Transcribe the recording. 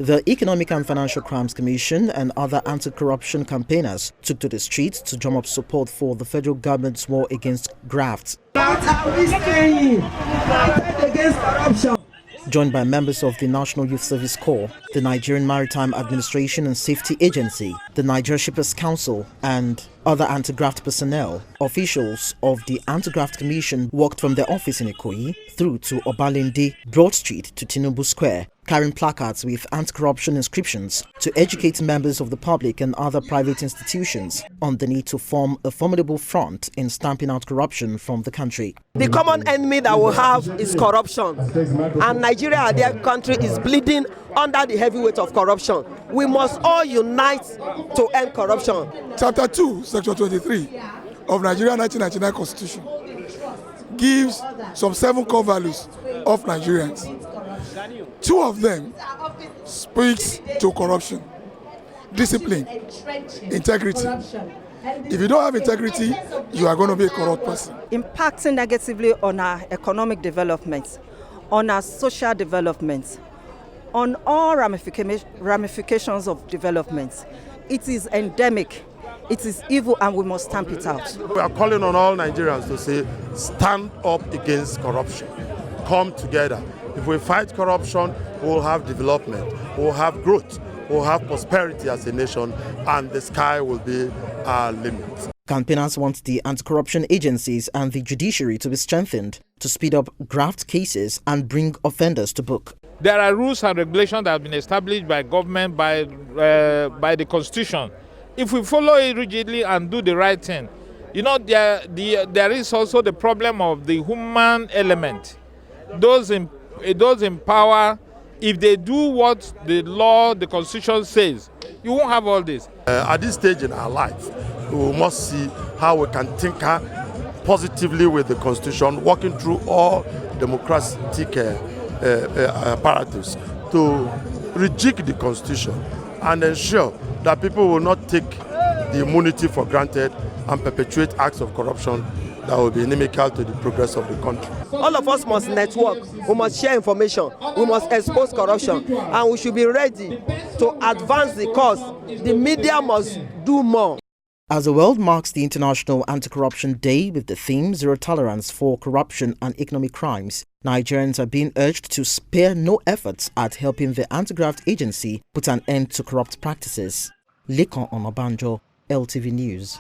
The Economic and Financial Crimes Commission and other anti-corruption campaigners took to the streets to drum up support for the federal government's war against graft. What are we saying? Fight against corruption. Joined by members of the National Youth Service Corps, the Nigerian Maritime Administration and Safety Agency, the Nigeria Shippers Council, and other anti-graft personnel, officials of the Anti-Graft Commission walked from their office in Ikoyi through to Obalende, Broad Street to Tinubu Square, carrying placards with anti-corruption inscriptions to educate members of the public and other private institutions on the need to form a formidable front in stamping out corruption from the country. The common enemy that we have is corruption, and Nigeria, their country, is bleeding under the heavy weight of corruption. We must all unite to end corruption. Chapter 2, Section 23 of Nigeria 1999 Constitution gives some 7 core values of Nigerians. 2 of them speaks to corruption, discipline, integrity. If you don't have integrity, you are going to be a corrupt person. Impacting negatively on our economic development, on our social development, on all ramifications of development. It is endemic, it is evil, and we must stamp it out. We are calling on all Nigerians to say, stand up against corruption. Come together. If we fight corruption, we will have development, we will have growth, we will have prosperity as a nation, and the sky will be our limit. Campaigners want the anti-corruption agencies and the judiciary to be strengthened to speed up graft cases and bring offenders to book. There are rules and regulations that have been established by government, by the Constitution. If we follow it rigidly and do the right thing, you know, there is also the problem of the human element. Those in power, if they do what the law, the Constitution says, you won't have all this. At this stage in our life, we must see how we can tinker positively with the Constitution, working through all democratic apparatus to rejig the Constitution and ensure that people will not take the immunity for granted and perpetuate acts of corruption that will be inimical to the progress of the country. All of us must network, we must share information, we must expose corruption, and we should be ready to advance the cause. The media must do more. As the world marks the International Anti-Corruption Day with the theme Zero Tolerance for Corruption and Economic Crimes, Nigerians are being urged to spare no efforts at helping the anti-graft agency put an end to corrupt practices. Lekan, Onabanjo, LTV News.